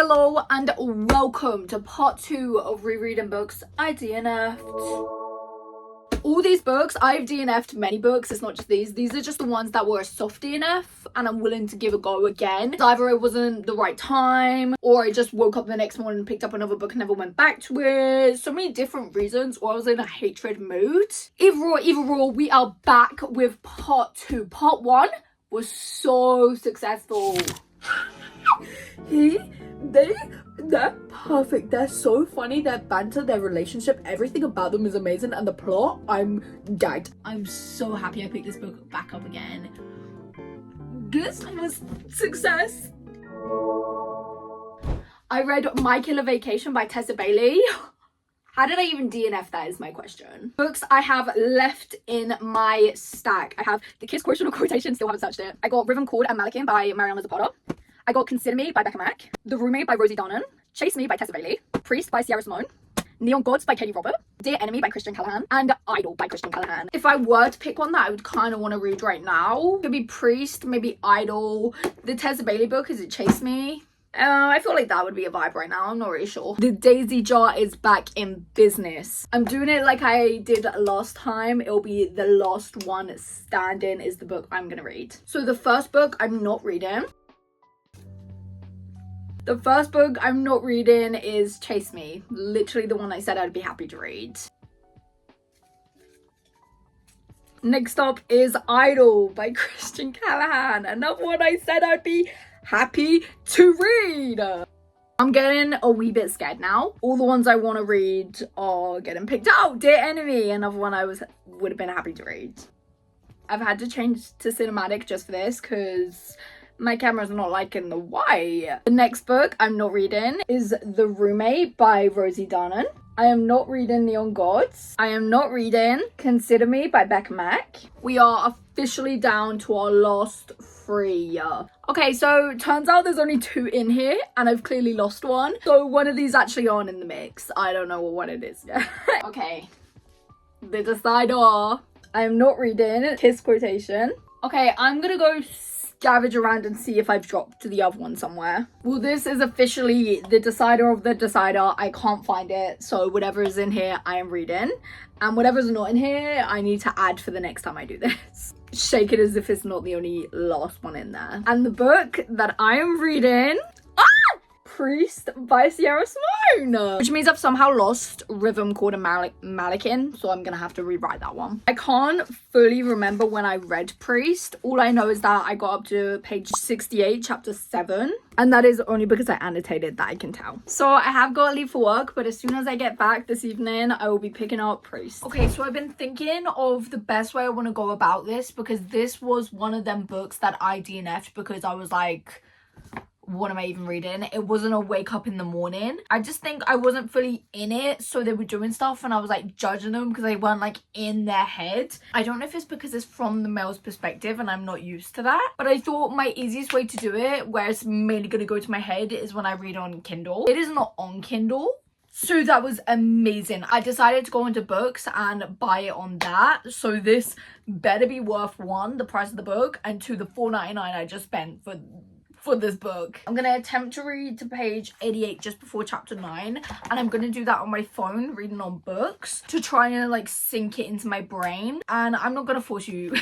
Hello and welcome to part 2 of rereading books I DNF'd. All these books, I've DNF'd many books, it's not just these. These are just the ones that were a soft DNF and I'm willing to give a go again. Either it wasn't the right time, or I just woke up the next morning and picked up another book and never went back to it. So many different reasons, or I was in a hatred mood. Either or, we are back with part 2. Part 1 was so successful. They're perfect. They're so funny. Their banter, their relationship, everything about them is amazing. And the plot, I'm gagged. I'm so happy I picked this book back up again. This was success. I read My Killer Vacation by Tessa Bailey. How did I even DNF that is my question. Books I have left in my stack. I have The Kiss Quotient or Quotation, still haven't searched it. I got Rhythm Chord and Mannequin by Mariana Zapata. I got Consider Me by Becca Mack, The Roommate by Rosie Darnan, Chase Me by Tessa Bailey, Priest by Sierra Simone, Neon Gods by Katie Robert, Dear Enemy by Christian Callahan, and Idol by Christian Callahan. If I were to pick one that I would kind of want to read right now, it could be Priest, maybe Idol, the Tessa Bailey book, is it Chase Me? I feel like that would be a vibe right now. I'm not really sure. The Daisy Jar is back in business. I'm doing it like I did last time. It'll be the last one standing is the book I'm gonna read. So the first book I'm not reading. The first book I'm not reading is Chase Me. Literally the one I said I'd be happy to read. Next up is Idol by Christian Callahan. Another one I said I'd be happy to read. I'm getting a wee bit scared now. All the ones I want to read are getting picked out. Dear Enemy, another one I would have been happy to read. I've had to change to cinematic just for this because my camera's not liking the white. The next book I'm not reading is The Roommate by Rosie Darnan. I am not reading Neon Gods. I am not reading Consider Me by Becca Mack. We are officially down to our last 3. Okay, so turns out there's only 2 in here and I've clearly lost one. So one of these actually aren't in the mix. I don't know what one it is yet. Okay, the decider. I am not reading Kiss Quotation. Okay, I'm gonna go scavenge around and see if I've dropped the other one somewhere. Well, this is officially the decider of the decider. I can't find it, so whatever is in here I am reading, and whatever's not in here I need to add for the next time I do this. Shake it as if it's not the only last one in there. And the book that I am reading, Priest by Sierra Simone, which means I've somehow lost Rhythm Chord and Mannequin, so I'm gonna have to rewrite that one. I can't fully remember when I read Priest. All I know is that I got up to page 68, chapter 7, and that is only because I annotated that I can tell. So I have got to leave for work, but as soon as I get back this evening I will be picking up Priest. Okay, so I've been thinking of the best way I want to go about this, because this was one of them books that I DNF'd because I was like, what am I even reading? It wasn't a wake up in the morning. I just think I wasn't fully in it, so they were doing stuff and I was like judging them because they weren't like in their head. I don't know if it's because it's from the male's perspective and I'm not used to that, but I thought my easiest way to do it, where it's mainly going to go to my head, is when I read on Kindle. It is not on Kindle, so that was amazing. I decided to go into books and buy it on that, so this better be worth 1, the price of the book, and 2, the $4.99 I just spent for this book. I'm gonna attempt to read to page 88 just before chapter 9, and I'm gonna do that on my phone, reading on books, to try and like sink it into my brain. And I'm not gonna force you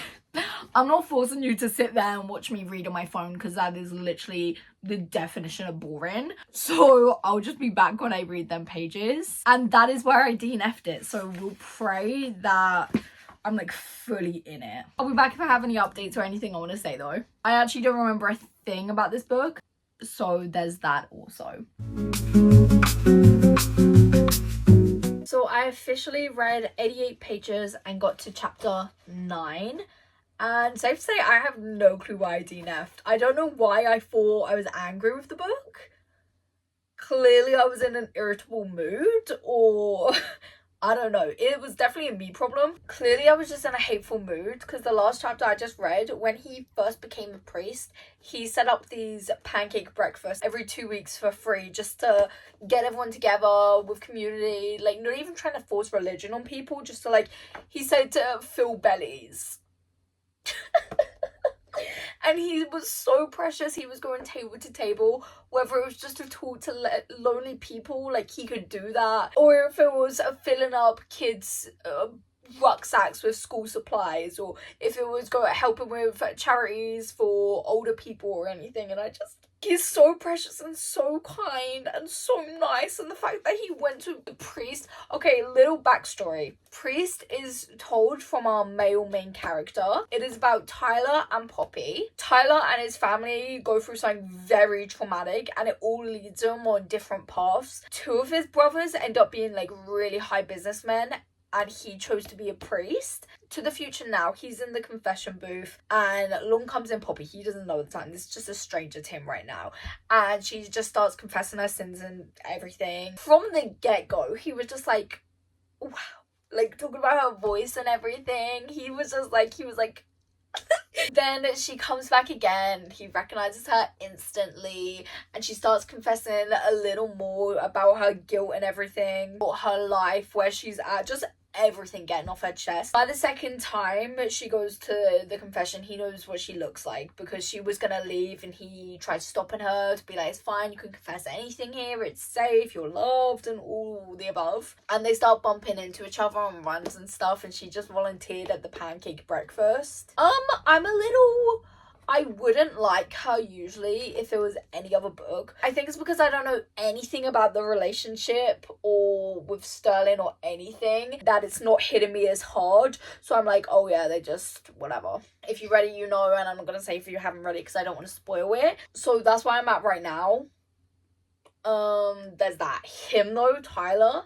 I'm not forcing you to sit there and watch me read on my phone, because that is literally the definition of boring. So I'll just be back when I read them pages, and that is where I DNF'd it. So we'll pray that I'm like fully in it. I'll be back if I have any updates or anything I want to say though. I actually don't remember a thing about this book, so there's that also. So I officially read 88 pages and got to chapter 9, and safe to say I have no clue why I DNF'd. I don't know why I thought I was angry with the book. Clearly I was in an irritable mood, or I don't know. It was definitely a me problem. Clearly I was just in a hateful mood, because the last chapter I just read, when he first became a priest, he set up these pancake breakfasts every 2 weeks for free, just to get everyone together with community, like not even trying to force religion on people, just to like, he said to fill bellies. And he was so precious. He was going table to table, whether it was just to talk to lonely people, like he could do that, or if it was filling up kids' rucksacks with school supplies, or if it was helping with charities for older people or anything. And he's so precious and so kind and so nice. And the fact that he went to the priest. Okay, little backstory. Priest is told from our male main character. It is about Tyler and Poppy. Tyler and his family go through something very traumatic, and it all leads them on different paths. Two of his brothers end up being like really high businessmen, and he chose to be a priest. To the future now, he's in the confession booth, and along comes in Poppy. He doesn't know at the time. This is just a stranger to him right now. And she just starts confessing her sins and everything. From the get-go, he was just like, wow. Like, talking about her voice and everything. He was like... Then she comes back again. He recognizes her instantly, and she starts confessing a little more about her guilt and everything, about her life, where she's at, just everything getting off her chest. By the second time she goes to the confession, he knows what she looks like, because she was gonna leave and he tried stopping her to be like, it's fine, you can confess anything here, it's safe, you're loved, and all the above. And they start bumping into each other on runs and stuff, and she just volunteered at the pancake breakfast. I wouldn't like her usually if it was any other book. I think it's because I don't know anything about the relationship or with Sterling or anything, that it's not hitting me as hard. So I'm like, oh yeah, they just, whatever. If you read it, you know, and I'm not going to say if you haven't read it because I don't want to spoil it. So that's where I'm at right now. There's that. Him though, Tyler,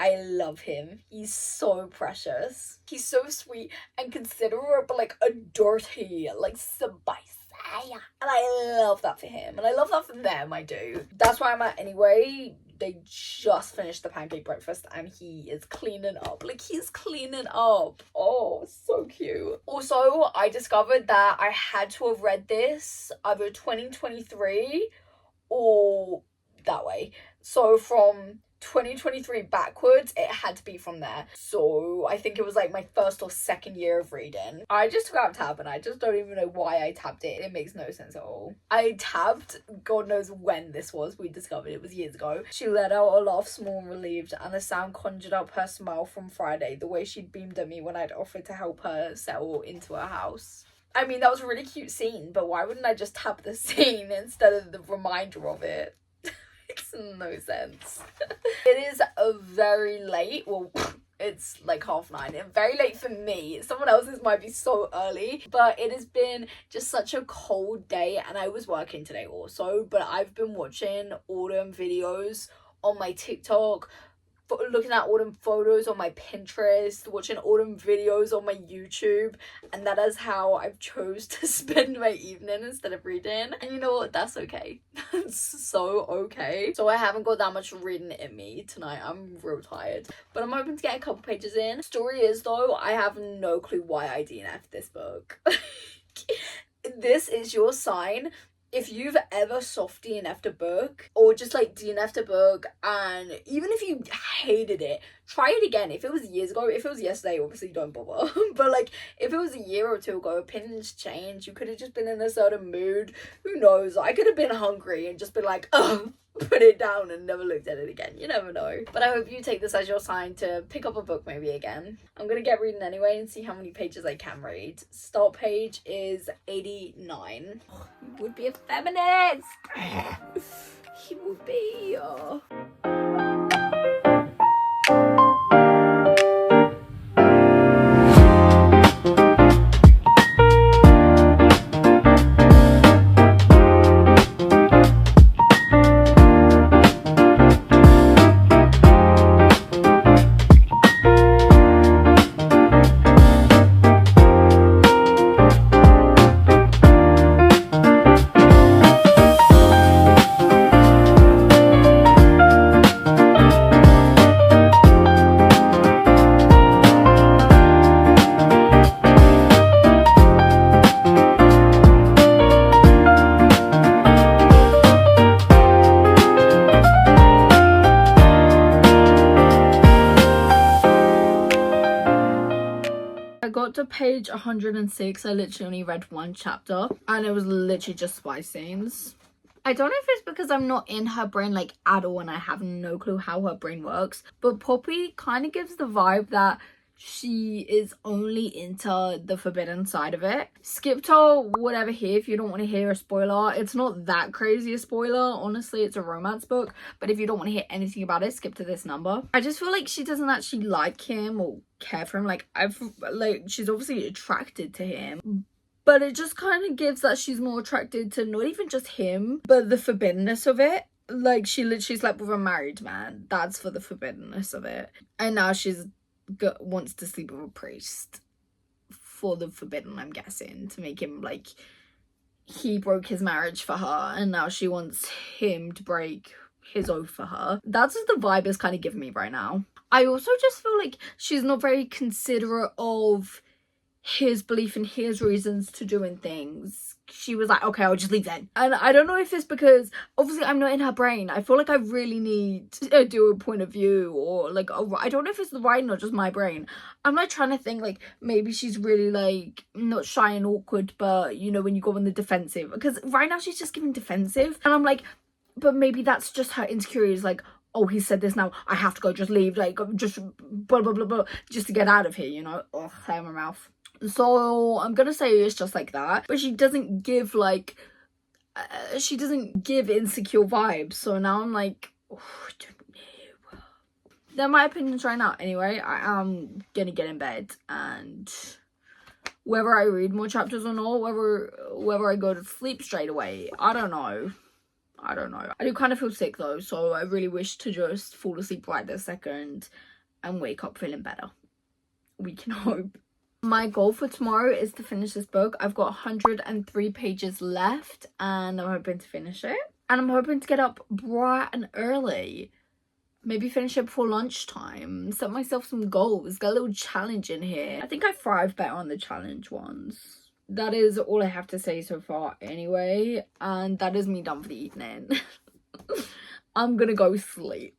I love him. He's so precious. He's so sweet and considerate, but like a dirty, like Sebastian. And I love that for him. And I love that for them, I do. That's where I'm at anyway. They just finished the pancake breakfast and he is cleaning up. Like, he's cleaning up. Oh, so cute. Also, I discovered that I had to have read this either 2023 or that way. So from 2023 backwards, it had to be from there. So I think it was like my first or second year of reading. I just took out a tab and I just don't even know why I tabbed it. It makes no sense at all. I tabbed, God knows when this was. We discovered it was years ago. She let out a laugh, small and relieved, and the sound conjured up her smile from Friday, the way she'd beamed at me when I'd offered to help her settle into her house. I mean, that was a really cute scene, but why wouldn't I just tab the scene instead of the reminder of it? Makes no sense. It is a very late, well, it's like 9:30. Very late for me. Someone else's might be so early, but it has been just such a cold day, and I was working today also, but I've been watching autumn videos on my TikTok, looking at autumn photos on my Pinterest, watching autumn videos on my YouTube, and that is how I've chose to spend my evening instead of reading. And you know what, that's okay. That's so okay. So I haven't got that much reading in me tonight. I'm real tired, but I'm hoping to get a couple pages in. Story is though, I have no clue why I DNF'd this book. This is your sign. If you've ever soft DNF'd a book, or just like DNF'd a book, and even if you hated it, try it again. If it was years ago, if it was yesterday, obviously don't bother. But like, if it was a year or two ago, opinions change. You could have just been in a certain mood. Who knows? I could have been hungry and just been like, oh, put it down and never looked at it again. You never know. But I hope you take this as your sign to pick up a book maybe again. I'm gonna get reading anyway and see how many pages I can read. Start page is 89. Oh, he would be a feminist. He would be. page 106, I literally only read one chapter, and it was literally just spy scenes. I don't know if it's because I'm not in her brain like at all and I have no clue how her brain works, but Poppy kind of gives the vibe that she is only into the forbidden side of it. Skip to whatever here if you don't want to hear a spoiler. It's not that crazy a spoiler, honestly. It's a romance book, but if you don't want to hear anything about it, skip to this number. I just feel like she doesn't actually like him or care for him. Like she's obviously attracted to him, but it just kind of gives that she's more attracted to not even just him, but the forbiddenness of it. Like, she literally slept with a married man. That's for the forbiddenness of it. And now she's wants to sleep with a priest for the forbidden, I'm guessing, to make him, like, he broke his marriage for her, and now she wants him to break his oath for her. That's what the vibe is kind of giving me right now. I also just feel like she's not very considerate of his belief and his reasons to doing things. She was like, okay, I'll just leave then. And I don't know if it's because obviously I'm not in her brain. I feel like I really need to do a point of view, or like I don't know if it's the writing or just my brain. I'm like trying to think, like, maybe she's really like not shy and awkward, but you know, when you go on the defensive, because right now she's just giving defensive, and I'm like, but maybe that's just her insecurities, like, oh, he said this, now I have to go, just leave, like, just blah blah blah blah, just to get out of here, you know. Oh, hair in my mouth. So I'm gonna say it's just like that, but she doesn't give like she doesn't give insecure vibes. So now I'm like, oh, I don't know. They're my opinions right now. Anyway, I am gonna get in bed, and whether I read more chapters or not, whether I go to sleep straight away, I don't know. I do kind of feel sick though, so I really wish to just fall asleep right this second and wake up feeling better. We can hope. My goal for tomorrow is to finish this book. I've got 103 pages left, and I'm hoping to finish it. And I'm hoping to get up bright and early. Maybe finish it before lunchtime. Set myself some goals. Get a little challenge in here. I think I thrive better on the challenge ones. That is all I have to say so far anyway. And that is me done for the evening. I'm gonna go sleep.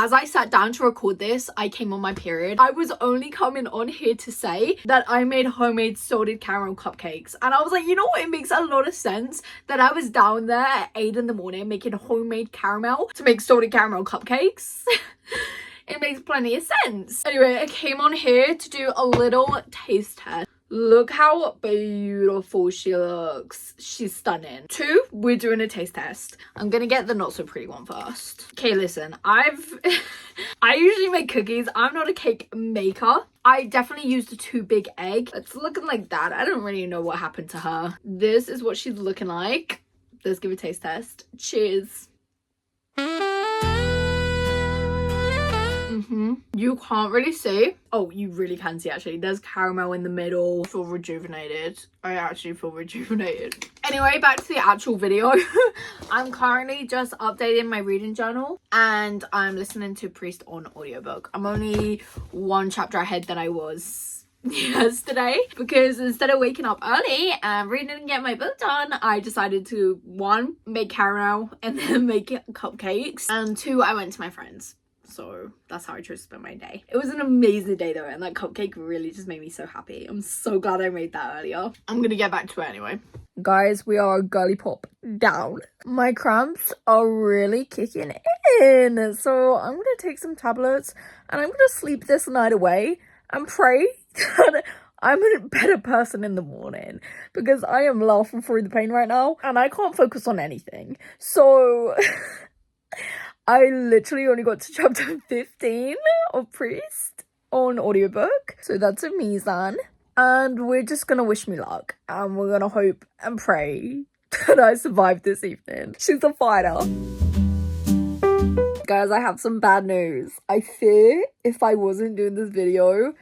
As I sat down to record this, I came on my period. I was only coming on here to say that I made homemade salted caramel cupcakes. And I was like, you know what? It makes a lot of sense that I was down there at 8 in the morning making homemade caramel to make salted caramel cupcakes. It makes plenty of sense. Anyway, I came on here to do a little taste test. Look how beautiful she looks. She's stunning. 2, we're doing a taste test. I'm gonna get the not so pretty one first. Okay, listen, I usually make cookies. I'm not a cake maker. I definitely used a too big egg. It's looking like that. I don't really know what happened to her. This is what she's looking like. Let's give a taste test. Cheers. You can't really see. Oh, you really can see actually. There's caramel in the middle. I feel rejuvenated. I actually feel rejuvenated. Anyway, back to the actual video. I'm currently just updating my reading journal, and I'm listening to Priest on audiobook. I'm only one chapter ahead than I was yesterday, because instead of waking up early and reading and getting my book done, I decided to 1, make caramel and then make cupcakes, and 2, I went to my friends. So that's how I chose to spend my day. It was an amazing day though, and that cupcake really just made me so happy. I'm so glad I made that earlier. I'm gonna get back to it anyway. Guys, we are girly pop down. My cramps are really kicking in. So I'm gonna take some tablets and I'm gonna sleep this night away and pray that I'm a better person in the morning, because I am laughing through the pain right now and I can't focus on anything. So I literally only got to chapter 15 of Priest on audiobook. So that's a Mizan. And we're just gonna wish me luck. And we're gonna hope and pray that I survive this evening. She's a fighter. Guys, I have some bad news. I fear if I wasn't doing this video,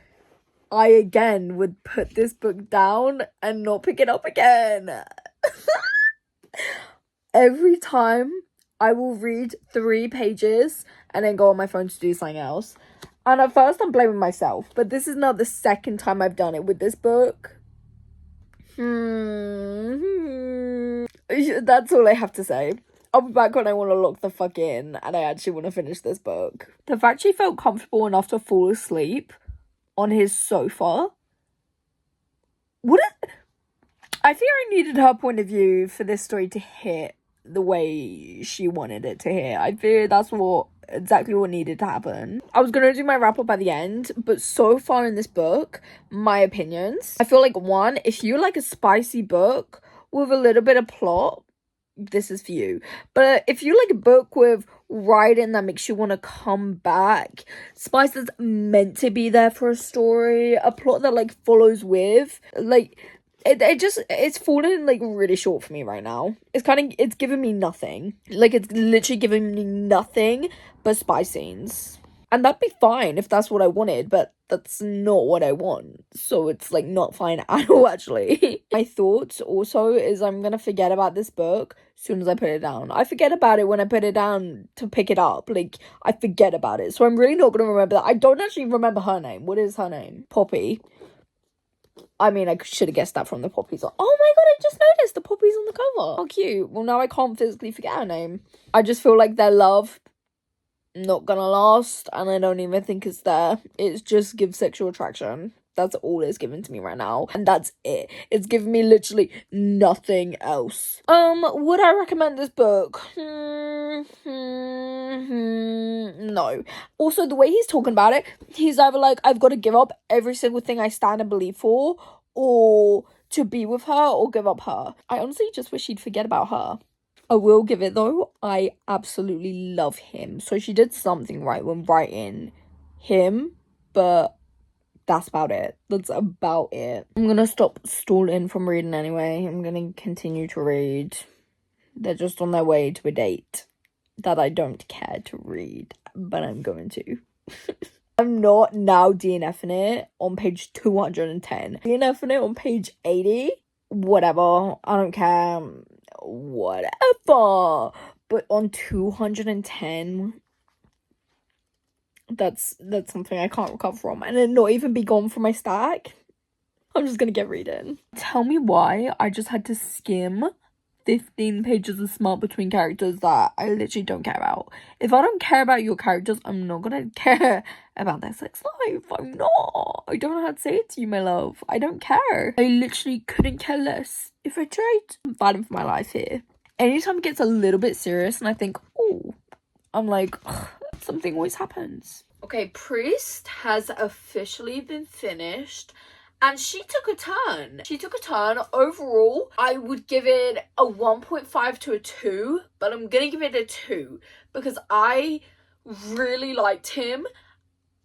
I again would put this book down and not pick it up again. Every time I will read 3 pages and then go on my phone to do something else. And at first I'm blaming myself, but this is not the second time I've done it with this book. That's all I have to say. I'll be back when I want to lock the fuck in and I actually want to finish this book. The fact she felt comfortable enough to fall asleep on his sofa. I think I needed her point of view for this story to hit the way she wanted it to hit. I feel that's exactly what needed to happen. I was gonna do my wrap up at the end, but so far in this book, my opinions, I feel like, one, if you like a spicy book with a little bit of plot, this is for you. But if you like a book with writing that makes you want to come back, spice that's meant to be there for a story, a plot that like follows with, like, it's fallen like really short for me right now. It's giving me nothing. Like, it's literally giving me nothing but spy scenes. And that'd be fine if that's what I wanted, but that's not what I want. So it's like not fine at all, actually. My thoughts also is I'm gonna forget about this book as soon as I put it down. I forget about it when I put it down to pick it up. Like, I forget about it. So I'm really not gonna remember that. I don't actually remember her name. What is her name? Poppy. I mean, I should have guessed that from the poppies. Oh my god, I just noticed the poppies on the cover. How cute. Well, now I can't physically forget her name. I just feel like their love not gonna last, and I don't even think it's there. It's just give sexual attraction. That's all it's given to me right now, and that's it. It's given me literally nothing else. Would I recommend this book? No. Also, the way he's talking about it, he's either like, I've got to give up every single thing I stand and believe for, or to be with her, or give up her. I honestly just wish he'd forget about her. I will give it though, I absolutely love him. So she did something right when writing him, but that's about it. That's about it. I'm gonna stop stalling from reading anyway. I'm gonna continue to read. They're just on their way to a date that I don't care to read, but I'm going to. I'm not now DNF'ing it on page 210. DNF'ing it on page 80. Whatever. I don't care. Whatever. But on 210, that's something I can't recover from, and then not even be gone from my stack. I'm just gonna get reading. Tell me why I just had to skim 15 pages of smart between characters that I literally don't care about. If I don't care about your characters, I'm not gonna care about their sex life. I'm not. I don't know how to say it to you, my love. I don't care. I literally couldn't care less if I tried. I'm fighting for my life here. Anytime it gets a little bit serious and I think, oh, I'm like, ugh, something always happens. Okay, Priest has officially been finished. And she took a turn. Overall, I would give it a 1.5 to a 2. But I'm going to give it a 2. Because I really liked him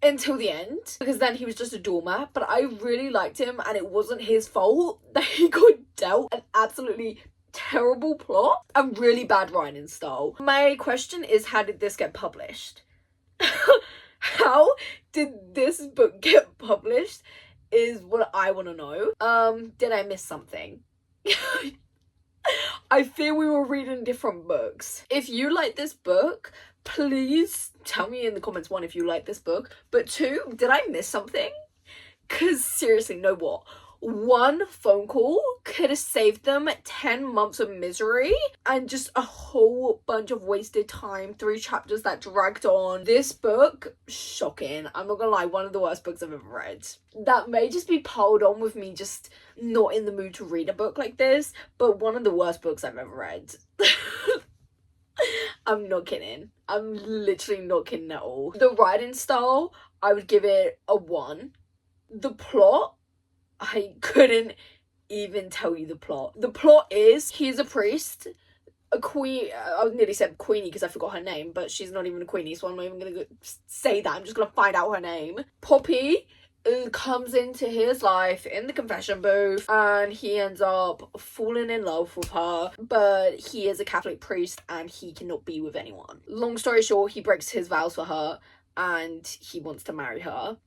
until the end. Because then he was just a doormat. But I really liked him. And it wasn't his fault that he got dealt an absolutely terrible plot and really bad writing style. My question is, how did this get published? How did this book get published? Is what I want to know. Did I miss something? I fear we were reading different books. If you like this book, please tell me in the comments, 1, if you like this book, but 2, did I miss something? Because seriously, know what? 1 phone call could have saved them 10 months of misery and just a whole bunch of wasted time. 3 chapters that dragged on. This book, shocking. I'm not gonna lie, one of the worst books I've ever read. That may just be piled on with me just not in the mood to read a book like this, but one of the worst books I've ever read. I'm not kidding. I'm literally not kidding at all. The writing style, I would give it a 1. The plot, I couldn't even tell you the plot. The plot is, he's a priest, a queen. I nearly said queenie because I forgot her name, but she's not even a queenie, so I'm not even gonna say that. I'm just gonna find out her name. Poppy comes into his life in the confession booth, and he ends up falling in love with her, but he is a Catholic priest and he cannot be with anyone. Long story short, he breaks his vows for her and he wants to marry her.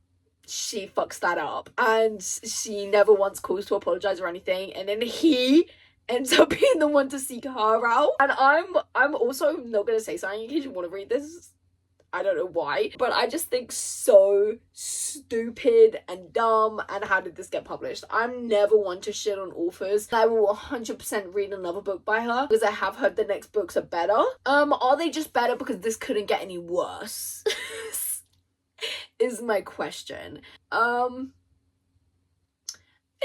She fucks that up and she never once calls to apologize or anything, and then he ends up being the one to seek her out. And I'm also not gonna say something in case you want to read this. I don't know why, but I just think so stupid and dumb. And how did this get published? I'm never one to shit on authors. I will 100% read another book by her because I have heard the next books are better. Are they just better because this couldn't get any worse? is my question.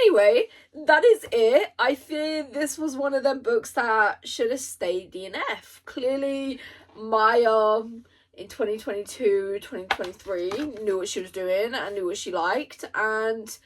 Anyway, that is it. I fear this was one of them books that should have stayed DNF. Clearly, Maya in 2022, 2023 knew what she was doing and knew what she liked, and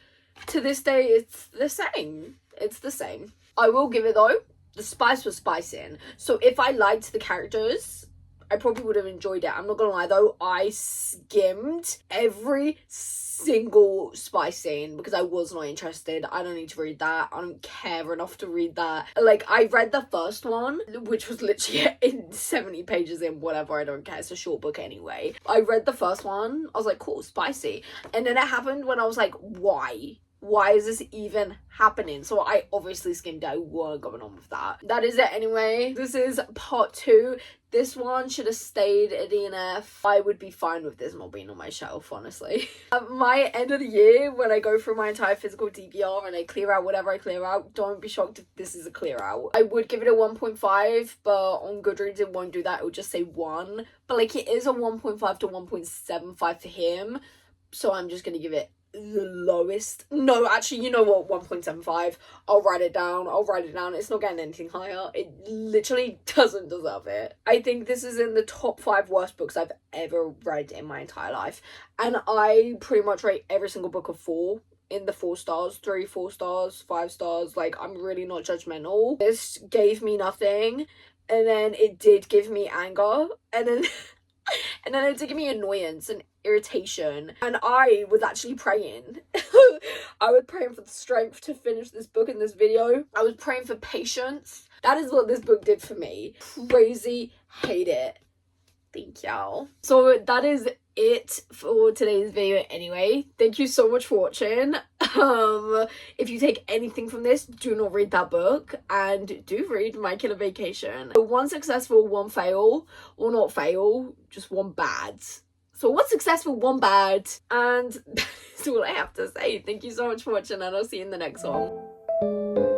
to this day, it's the same. It's the same. I will give it though, the spice was spicing. So if I liked the characters, I probably would have enjoyed it. I'm not gonna lie though, I skimmed every single spice scene because I was not interested. I don't need to read that. I don't care enough to read that. Like, I read the first one, which was literally in 70 pages in, whatever, I don't care. It's a short book anyway. I read the first one, I was like, cool, spicy. And then it happened when I was like, why? Why is this even happening? So I obviously skimmed it. I weren't going on with that. That is it anyway. This is part 2. This one should have stayed at DNF. I would be fine with this not being on my shelf, honestly. At my end of the year, when I go through my entire physical TBR and I clear out whatever I clear out, don't be shocked if this is a clear out. I would give it a 1.5, but on Goodreads it won't do that. It will just say 1. But like, it is a 1.5 to 1.75 for him. So I'm just going to give it the lowest. No, actually, you know what, 1.75. I'll write it down. It's not getting anything higher. It literally doesn't deserve it. I think this is in the top 5 worst books I've ever read in my entire life, and I pretty much rate every single book a 4 in the 4 stars, 3, 4 stars, 5 stars. Like, I'm really not judgmental. This gave me nothing, and then it did give me anger, and then and then it did give me annoyance and irritation, and I was actually praying. I was praying for the strength to finish this book in this video. I was praying for patience. That is what this book did for me. Crazy, hate it. Thank y'all. So that is it for today's video anyway. Thank you so much for watching. If you take anything from this, do not read that book, and do read My Killer Vacation. 1 successful, 1 fail, or not fail, just 1 bad. So 1 successful, 1 bad, and that's all I have to say. Thank you so much for watching, and I'll see you in the next one.